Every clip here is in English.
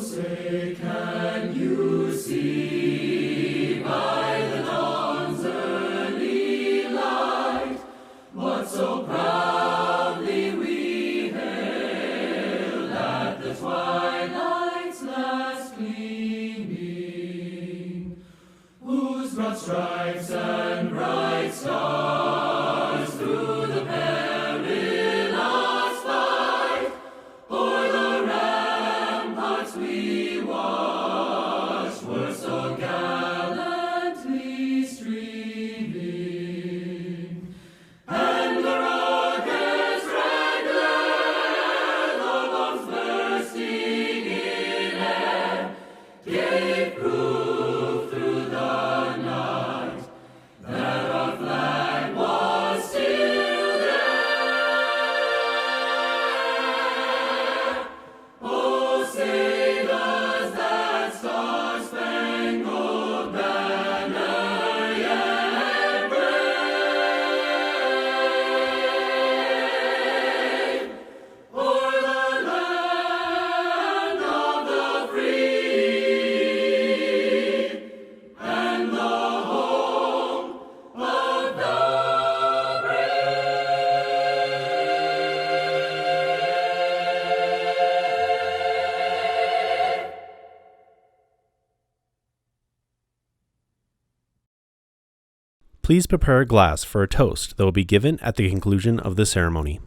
Say, can you see by the dawn's early light what so proudly we hailed at the twilight's last gleaming, whose broad stripes and bright stars through the perilous fight o'er the ramparts we watched were so gallantly streaming, and the rocket's red glare, though both bursting in air, gave proof through the night that our flag was still there. Oh, say does that star-spangled banner yet wave o'er the land of the free and the home of the Please prepare a glass for a toast that will be given at the conclusion of the ceremony.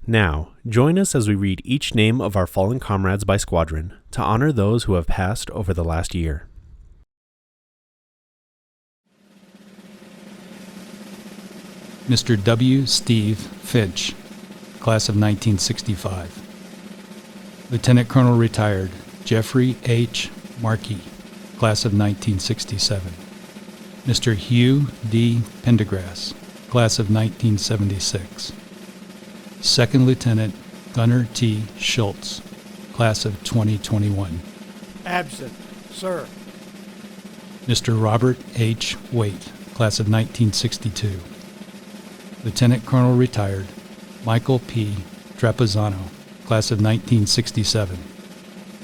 Now, join us as we read each name of our fallen comrades by squadron to honor those who have passed over the last year. Mr. W. Steve Finch, class of 1965. Lieutenant Colonel retired Jeffrey H. Markey, class of 1967. Mr. Hugh D. Pendergrass, class of 1976. Second Lieutenant Gunnar T. Schultz, class of 2021. Absent, sir. Mr. Robert H. Waite, class of 1962. Lieutenant Colonel retired Michael P. Trapazzano, class of 1967.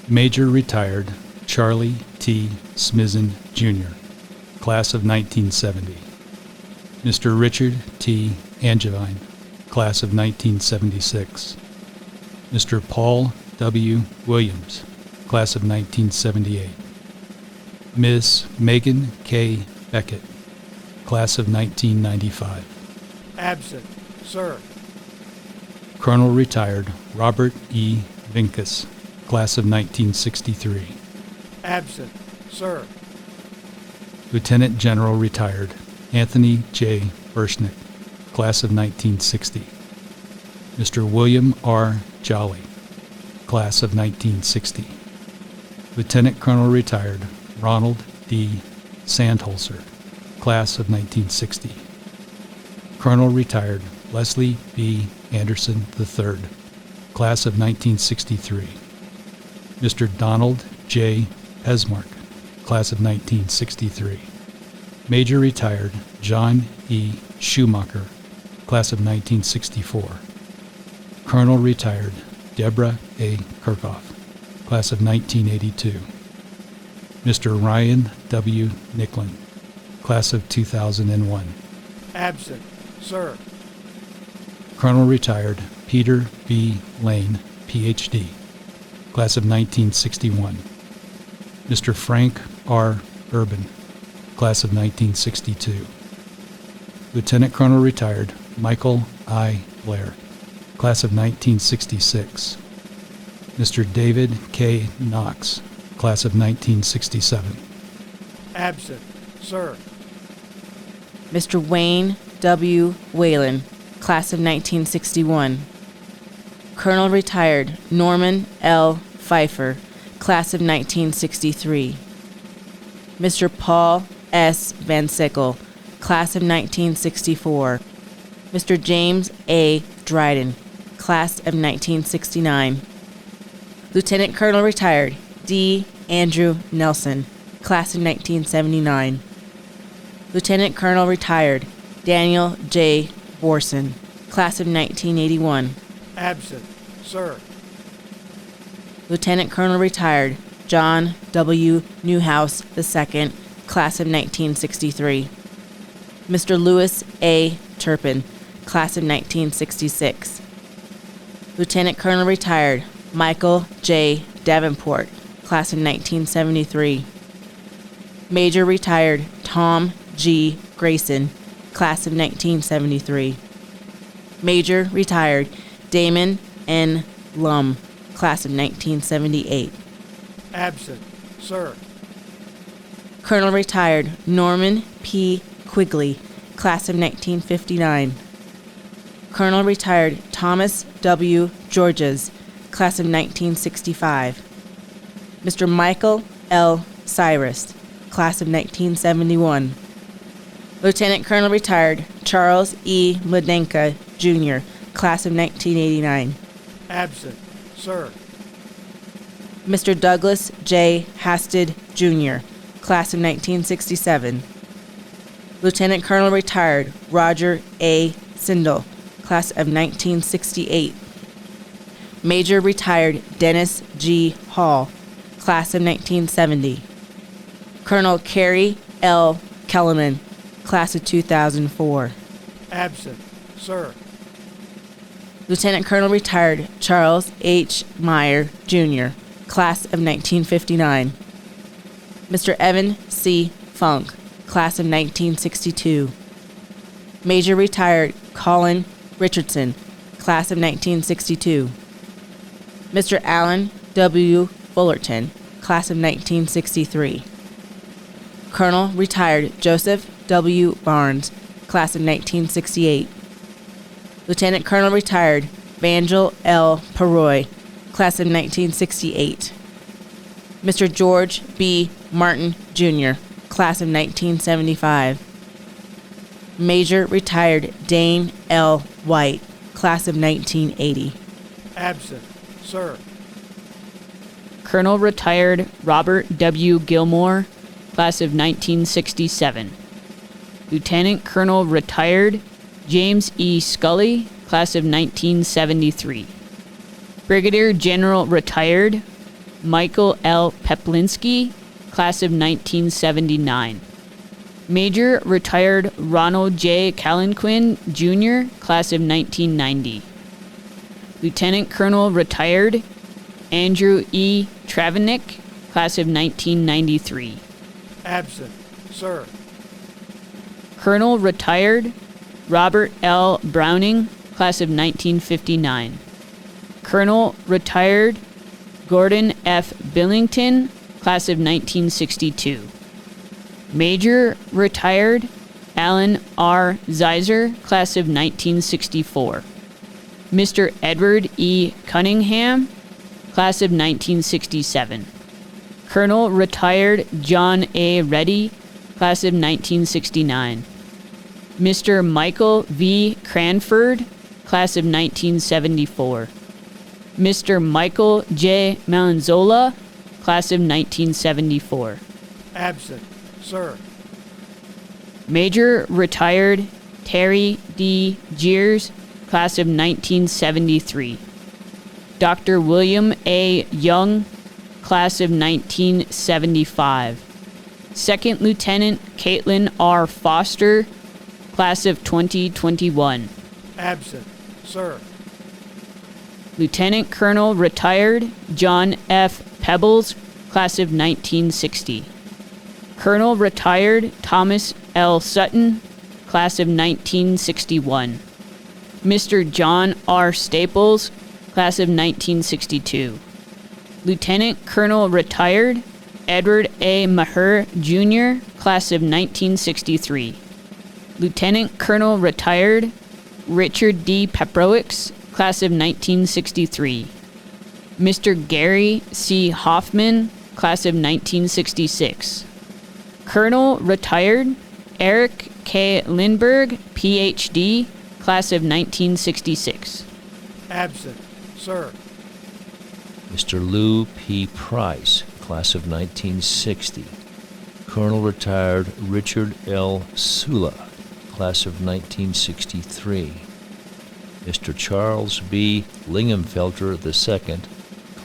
Major retired Charlie T. Smizzen, Jr., class of 1970. Mr. Richard T. Angevine, class of 1976. Mr. Paul W. Williams, class of 1978. Miss Megan K. Beckett, class of 1995. Absent, sir. Colonel retired Robert E. Vinkus, class of 1963. Absent, sir. Lieutenant General retired Anthony J. Burschnick, class of 1960. Mr. William R. Jolly, class of 1960. Lieutenant Colonel retired Ronald D. Sandholzer, class of 1960. Colonel retired Leslie B. Anderson III, class of 1963. Mr. Donald J. Pesmark, class of 1963. Major retired John E. Schumacher, class of 1964. Colonel retired Deborah A. Kirchhoff, class of 1982. Mr. Ryan W. Nicklin, class of 2001. Absent, sir. Colonel retired Peter B. Lane, Ph.D., class of 1961. Mr. Frank R. Urban, class of 1962. Lieutenant Colonel retired Michael I. Blair, class of 1966. Mr. David K. Knox, class of 1967. Absent, sir. Mr. Wayne W. Whalen, class of 1961. Colonel retired Norman L. Pfeiffer, class of 1963. Mr. Paul S. Van Sickle, class of 1964. Mr. James A. Dryden, class of 1969. Lieutenant Colonel retired D. Andrew Nelson, class of 1979. Lieutenant Colonel retired Daniel J. Borson, class of 1981. Absent, sir. Lieutenant Colonel retired John W. Newhouse II, class of 1963. Mr. Louis A. Turpin, class of 1966. Lieutenant Colonel retired Michael J. Davenport, class of 1973. Major retired Tom G. Grayson, class of 1973. Major retired Damon N. Lum, class of 1978. Absent, sir. Colonel retired Norman P. Quigley, class of 1959. Colonel retired Thomas W. Georges, class of 1965. Mr. Michael L. Cyrus, class of 1971. Lieutenant Colonel retired Charles E. Mladenka, Jr., class of 1989. Absent, sir. Mr. Douglas J. Hasted, Jr., class of 1967. Lieutenant Colonel retired Roger A. Sindel, class of 1968. Major retired Dennis G. Hall, class of 1970. Colonel Carrie L. Kellerman, class of 2004. Absent, sir. Lieutenant Colonel retired Charles H. Meyer, Jr., class of 1959. Mr. Evan C. Funk, class of 1962. Major retired Colin Richardson, class of 1962. Mr. Allen W. Fullerton, class of 1963. Colonel retired Joseph W. Barnes, class of 1968. Lieutenant Colonel retired Vangel L. Paroy, class of 1968. Mr. George B. Martin, Jr., class of 1975. Major retired Dane L. White, class of 1980. Absent, sir. Colonel retired Robert W. Gilmore, class of 1967. Lieutenant Colonel retired James E. Scully, class of 1973. Brigadier General retired Michael L. Peplinski, class of 1979. Major retired Ronald J. Callanquin, Jr., class of 1990. Lieutenant Colonel retired Andrew E. Travanik, class of 1993. Absent, sir. Colonel retired Robert L. Browning, class of 1959. Colonel retired Gordon F. Billington, class of 1962. Major retired Alan R. Zeiser, class of 1964. Mr. Edward E. Cunningham, class of 1967. Colonel retired John A. Reddy, class of 1969. Mr. Michael V. Cranford, class of 1974. Mr. Michael J. Malanzola, class of 1974. Absent, sir. Major retired Terry D. Jeers, class of 1973. Dr. William A. Young, class of 1975. Second Lieutenant Caitlin R. Foster, class of 2021. Absent, sir. Lieutenant Colonel retired John F. Pebbles, class of 1960. Colonel retired Thomas L. Sutton, class of 1961. Mr. John R. Staples, class of 1962. Lieutenant Colonel retired Edward A. Maher, Jr., class of 1963. Lieutenant Colonel retired Richard D. Peprowicz, class of 1963. Mr. Gary C. Hoffman, class of 1966. Colonel retired Eric K. Lindbergh, Ph.D., class of 1966. Absent, sir. Mr. Lou P. Price, class of 1960. Colonel retired Richard L. Sula, class of 1963. Mr. Charles B. Linghamfelter II,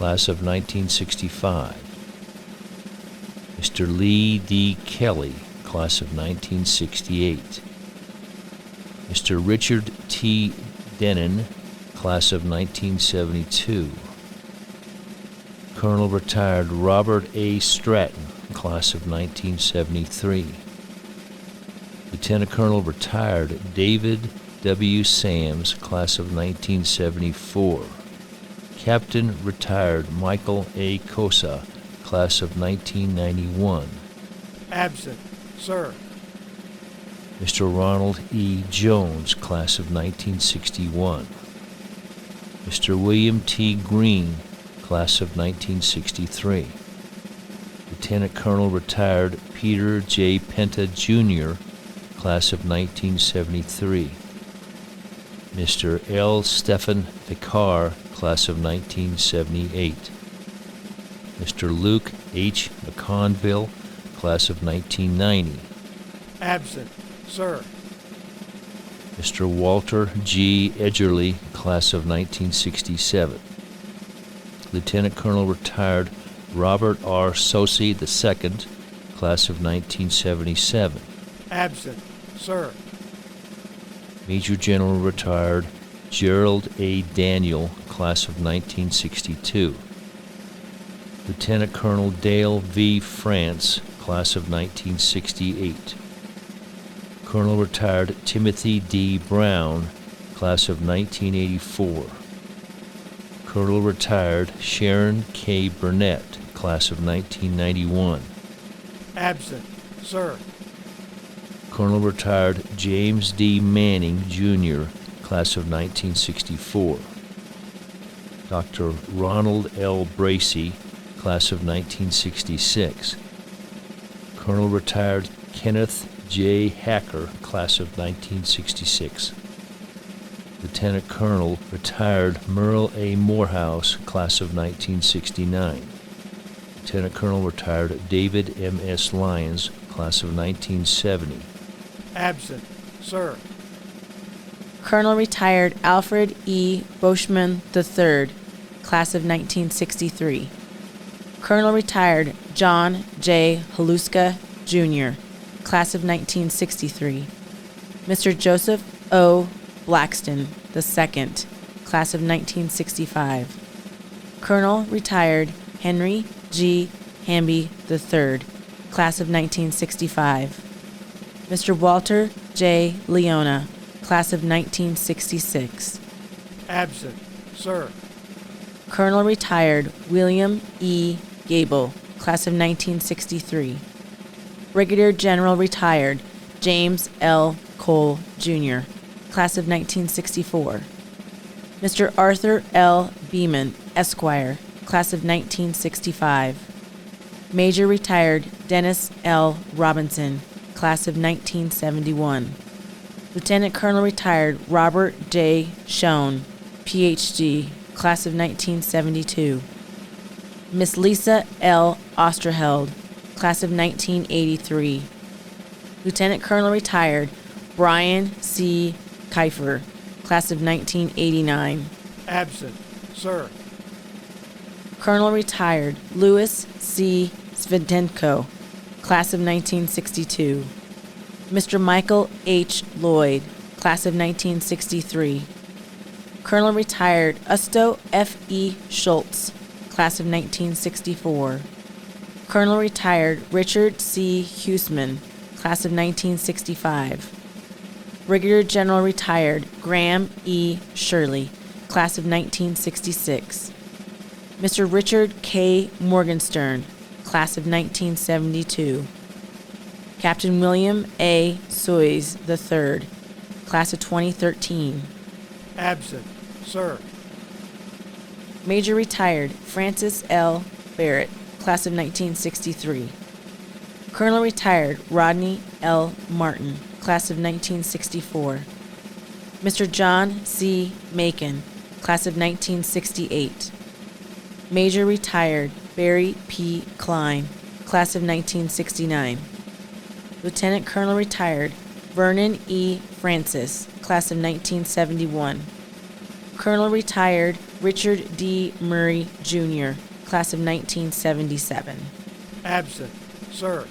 class of 1965. Mr. Lee D. Kelly, class of 1968. Mr. Richard T. Denon, class of 1972. Colonel Retired Robert A. Stratton, class of 1973. Lieutenant Colonel Retired David W. Sams, class of 1974. Captain Retired Michael A. Cosa, class of 1991. Absent, sir. Mr. Ronald E. Jones, class of 1961. Mr. William T. Green, class of 1963. Lieutenant Colonel Retired Peter J. Penta, Jr., class of 1973. Mr. L. Stephen Vicar, class of 1978. Mr. Luke H. McConville, class of 1990. Absent, sir. Mr. Walter G. Edgerly, class of 1967. Lieutenant Colonel Retired Robert R. Sosi II, class of 1977. Absent, sir. Major General Retired Gerald A. Daniel, class of 1962. Lieutenant Colonel Dale V. France, class of 1968. Colonel Retired Timothy D. Brown, class of 1984. Colonel Retired Sharon K. Burnett, class of 1991. Absent, sir. Colonel Retired James D. Manning, Jr., class of 1964. Dr. Ronald L. Bracey, class of 1966. Colonel Retired Kenneth J. Hacker, class of 1966. Lieutenant Colonel Retired Merle A. Morehouse, class of 1969. Lieutenant Colonel Retired David M. S. Lyons, class of 1970. Absent, sir. Colonel Retired Alfred E. Boschman III, class of 1963. Colonel Retired John J. Haluska, Jr., class of 1963. Mr. Joseph O. Blackston II, class of 1965. Colonel Retired Henry G. Hamby III, class of 1965. Mr. Walter J. Leona, class of 1966. Absent, sir. Colonel Retired William E. Gable, class of 1963. Brigadier General Retired James L. Cole, Jr., class of 1964. Mr. Arthur L. Beeman, Esquire, class of 1965. Major Retired Dennis L. Robinson, class of 1971. Lieutenant Colonel Retired Robert J. Schoen, Ph.D., class of 1972. Miss Lisa L. Osterheld, class of 1983. Lieutenant Colonel Retired Brian C. Kiefer, class of 1989. Absent, sir. Colonel Retired Louis C. Sventenko, class of 1962. Mr. Michael H. Lloyd, class of 1963. Colonel Retired Usto F. E. Schultz, class of 1964. Colonel Retired Richard C. Huseman, class of 1965. Brigadier General Retired Graham E. Shirley, class of 1966. Mr. Richard K. Morgenstern, class of 1972. Captain William A. Soys III, class of 2013. Absent, sir. Major Retired Francis L. Barrett, class of 1963. Colonel Retired Rodney L. Martin, class of 1964. Mr. John C. Macon, class of 1968. Major Retired Barry P. Klein, class of 1969. Lieutenant Colonel Retired Vernon E. Francis, class of 1971. Colonel Retired Richard D. Murray, Jr., Class of 1977. Absent, sir.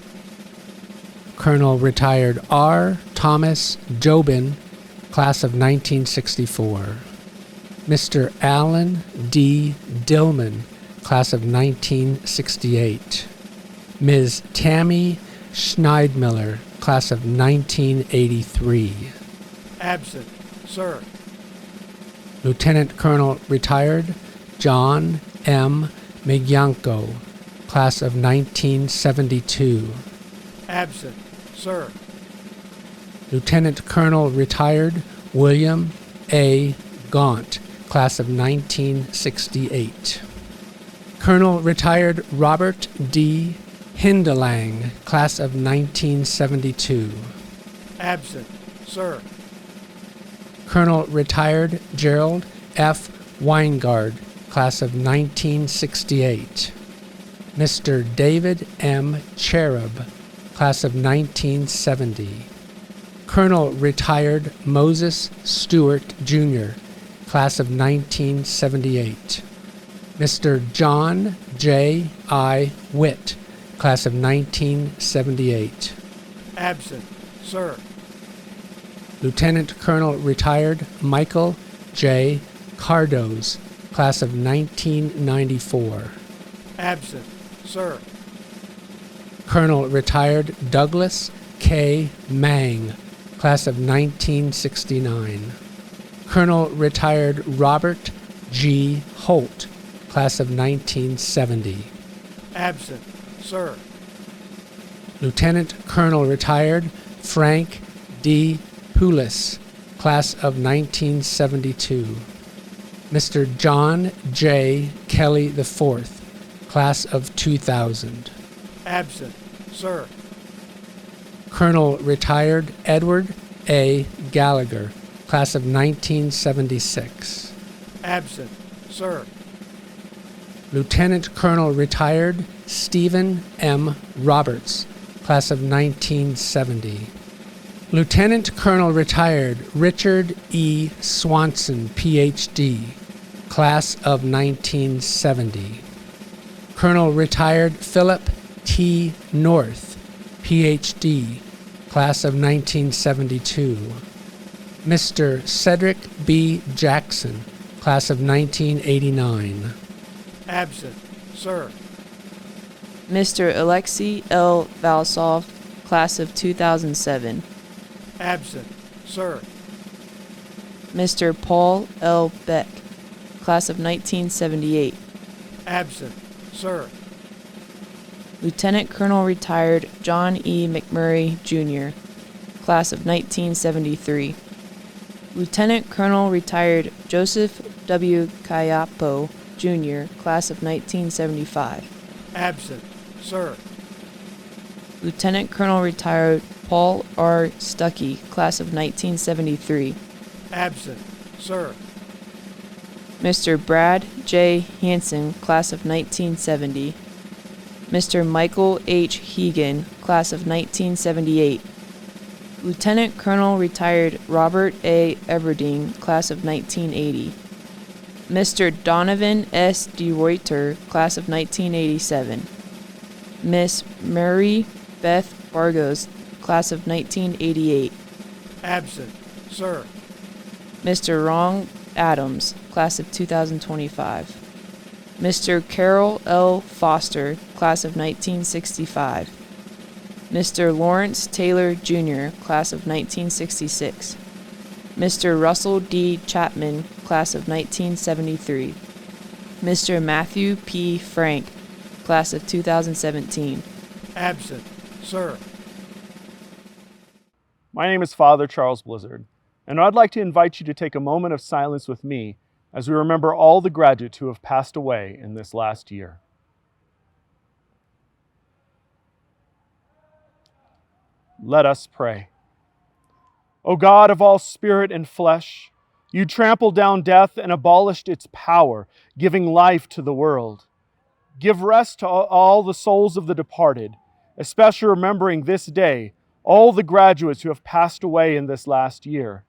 Colonel Retired R. Thomas Jobin, Class of 1964. Mr. Alan D. Dillman, Class of 1968. Ms. Tammy Schneidmiller, Class of 1983. Absent, sir. Lieutenant Colonel Retired John M. Migyanko, Class of 1972. Absent, sir. Lieutenant Colonel Retired William A. Gaunt, Class of 1968. Colonel Retired Robert D. Hindelang, Class of 1972. Absent, sir. Colonel Retired Gerald F. Weingard, Class of 1968. Mr. David M. Cherub, Class of 1970. Colonel Retired Moses Stewart, Jr., Class of 1978. Mr. John J. I. Witt, Class of 1978. Absent, sir. Lieutenant Colonel Retired Michael J. Cardoz, Class of 1994. Absent, sir. Colonel Retired Douglas K. Mang, Class of 1969. Colonel Retired Robert G. Holt, Class of 1970. Absent, sir. Lieutenant Colonel Retired Frank D. Poulis, Class of 1972. Mr. John J. Kelly IV, Class of 2000. Absent, sir. Colonel Retired Edward A. Gallagher, Class of 1976. Absent, sir. Lieutenant Colonel Retired Stephen M. Roberts, Class of 1970. Lieutenant Colonel Retired Richard E. Swanson, Ph.D., Class of 1970. Colonel Retired Philip T. North, Ph.D., Class of 1972. Mr. Cedric B. Jackson, Class of 1989. Absent, sir. Mr. Alexei L. Valsov, Class of 2007. Absent, sir. Mr. Paul L. Beck, Class of 1978. Absent, sir. Lieutenant Colonel Retired John E. McMurray, Jr., Class of 1973. Lieutenant Colonel Retired Joseph W. Kayapo, Jr., Class of 1975. Absent, sir. Lieutenant Colonel Retired Paul R. Stuckey, Class of 1973. Absent, sir. Mr. Brad J. Hansen, Class of 1970. Mr. Michael H. Hegan, Class of 1978. Lieutenant Colonel Retired Robert A. Everding, Class of 1980. Mr. Donovan S. DeReuter, Class of 1987. Miss Mary Beth Bargos, Class of 1988. Absent, sir. Mr. Rong Adams, Class of 2025. Mr. Carol L. Foster, Class of 1965. Mr. Lawrence Taylor, Jr., Class of 1966. Mr. Russell D. Chapman, Class of 1973. Mr. Matthew P. Frank, Class of 2017. Absent, sir. My name is Father Charles Blizzard, and I'd like to invite you to take a moment of silence with me as we remember all the graduates who have passed away in this last year. Let us pray. O God of all spirit and flesh, you trampled down death and abolished its power, giving life to the world. Give rest to all the souls of the departed, especially remembering this day all the graduates who have passed away in this last year.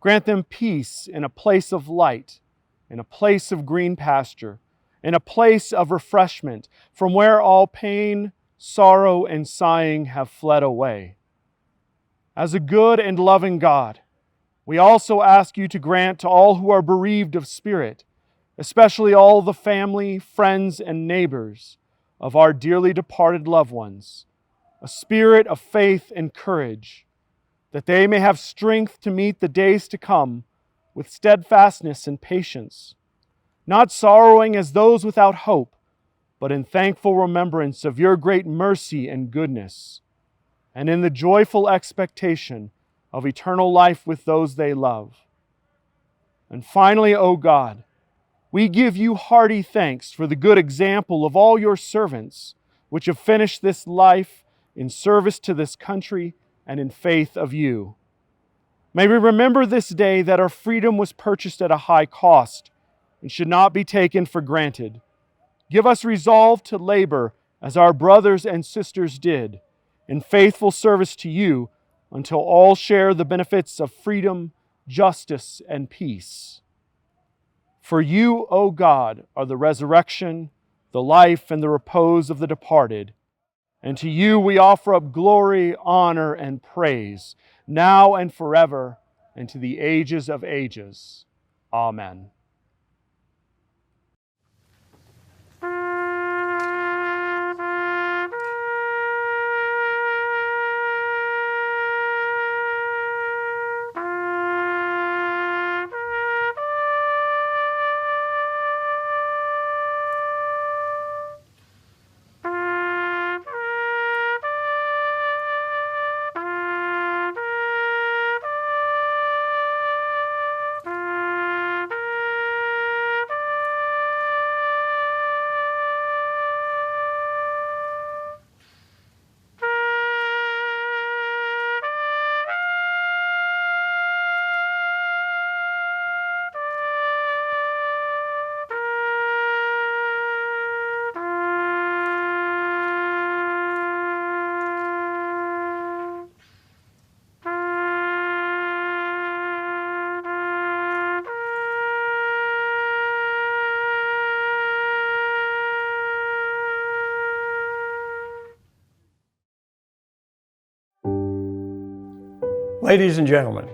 Grant them peace in a place of light, in a place of green pasture, in a place of refreshment, from where all pain, sorrow, and sighing have fled away. As a good and loving God, we also ask you to grant to all who are bereaved of spirit, especially all the family, friends, and neighbors of our dearly departed loved ones, a spirit of faith and courage, that they may have strength to meet the days to come with steadfastness and patience, not sorrowing as those without hope, but in thankful remembrance of your great mercy and goodness, and in the joyful expectation of eternal life with those they love. And finally, O God, we give you hearty thanks for the good example of all your servants, which have finished this life in service to this country and in faith of you. May we remember this day that our freedom was purchased at a high cost and should not be taken for granted. Give us resolve to labor as our brothers and sisters did, in faithful service to you, until all share the benefits of freedom, justice, and peace. For you, O God, are the resurrection, the life, and the repose of the departed. And to you we offer up glory, honor, and praise, now and forever, and to the ages of ages. Amen. Ladies and gentlemen,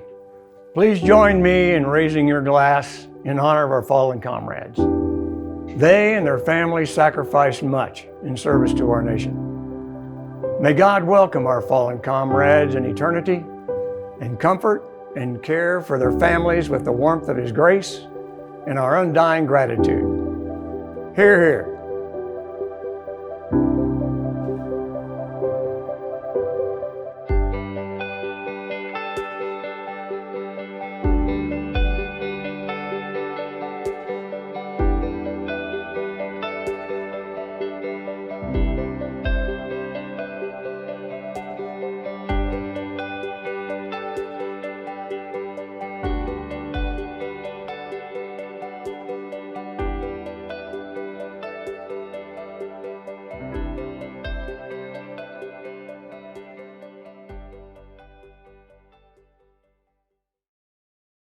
please join me in raising your glass in honor of our fallen comrades. They and their families sacrificed much in service to our nation. May God welcome our fallen comrades in eternity and comfort and care for their families with the warmth of His grace and our undying gratitude. Hear, hear.